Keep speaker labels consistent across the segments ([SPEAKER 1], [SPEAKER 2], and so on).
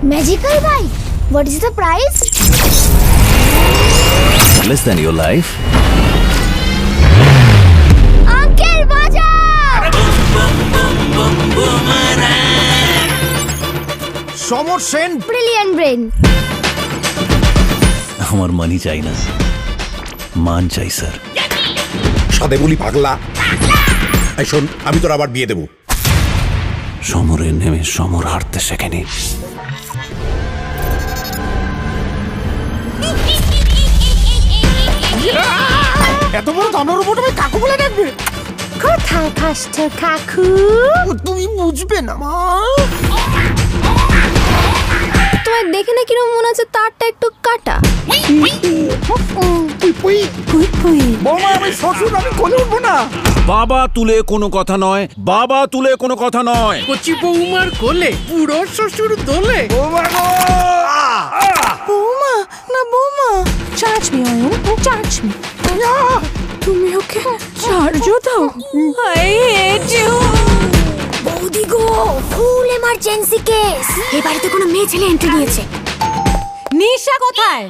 [SPEAKER 1] Magical bike? What is the price?
[SPEAKER 2] Less than your life.
[SPEAKER 1] Uncle, বাজাও!
[SPEAKER 3] সমর Sen
[SPEAKER 1] Brilliant brain.
[SPEAKER 2] আমার মানি চাই না, মান চাই স্যার।
[SPEAKER 3] সাদে বলি পাগলা। এই শোন, আমি তোর আবার বিয়ে দেবো।
[SPEAKER 2] সমরে নেমে সমর হারতে শেখেনি।
[SPEAKER 3] এত বড় দানোর উপর তুমি কাকু বলে ডাকবে?
[SPEAKER 1] কোথায় কষ্ট কাকু?
[SPEAKER 3] তুমি বুঝবে না মা।
[SPEAKER 1] তোমার দেখে না কিরকম মনে হচ্ছে তারটা একটু কাটা।
[SPEAKER 3] বৌমা, আমি শ্বশুর, আমি কোলে উঠবো না।
[SPEAKER 2] বাবা তুলে কোনো কথা নয়, বাবা তুলে কোনো কথা নয়।
[SPEAKER 4] কচি বৌমার কোলে বুড়ো শ্বশুর দোলে।
[SPEAKER 3] বৌমা গো!
[SPEAKER 5] বৌমা না বৌমা, charge me Ayan, charge me. তুমি ওকে চার্জও দাও। I hate you.
[SPEAKER 1] বৌদি গো, ফুল এমার্জেন্সি কেস। এই বাড়িতে কোনো মেয়ে ছেলে এন্ট্রি নিয়েছে।
[SPEAKER 5] নিশা কোথায়?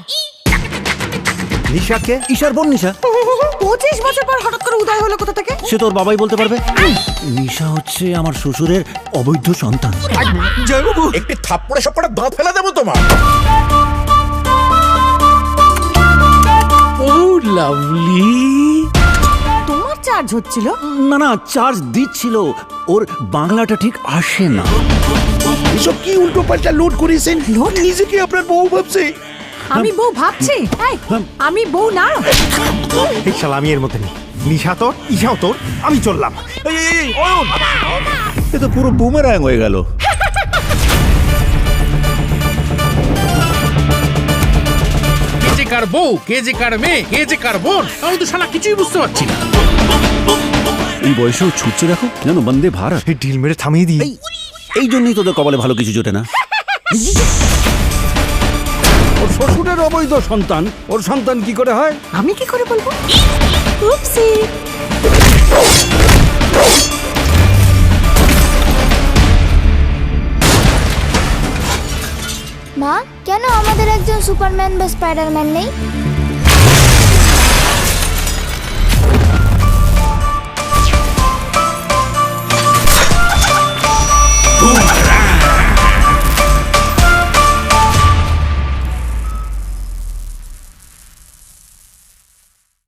[SPEAKER 2] নিশাকে? ঈশার বোন নিশা।
[SPEAKER 5] 25 বছর পর হঠাৎ করে উদয় হলো কোথা থেকে?
[SPEAKER 2] সে তোর বাবাই বলতে পারবে। নিশা হচ্ছে আমার শ্বশুরের অবৈধ সন্তান।
[SPEAKER 3] জয়বাবু, একটি থাপ্পড়ে সব কটা দাঁত ফেলে দেবো তোমার।
[SPEAKER 4] ও লাভলি।
[SPEAKER 5] তোমার চার্জ হচ্ছিল?
[SPEAKER 2] না না, চার্জ দিচ্ছিল, ওর বাংলাটা ঠিক আসে না।
[SPEAKER 3] এসব কি উল্টো পাল্টা লোড করেছেন? লোড নিজেকে আপনার বউ ভাবছে।
[SPEAKER 5] আমি বউ ভাবছি? এই, আমি বউ না।
[SPEAKER 3] এই শালা আমি এর মধ্যে নেই। নিশা তোর, ঈশাও তোর, আমি চললাম। এই অয়ন,
[SPEAKER 2] এ তো পুরো বুমেরাং হয়ে গেল।
[SPEAKER 4] কে যে কার বউ, কে যে কার মেয়ে, কে যে কার বোন, আমি তো শালা কিছুই বুঝতে পারছি না।
[SPEAKER 2] এই বয়সেও ছুটছে দেখো, যেন বন্দে ভারত।
[SPEAKER 3] এই ঢিল মেরে থামিয়ে দিই।
[SPEAKER 2] এই জন্যই তোদের কপালে ভালো কিছু জোটে না।
[SPEAKER 6] ওর শ্বশুরের অবৈধ সন্তান, ওর সন্তান কি করে হয়?
[SPEAKER 5] আমি কি করে বলবো? উপসি।
[SPEAKER 1] মা, কেন আমাদের একজন সুপারম্যান বা স্পাইডারম্যান নেই?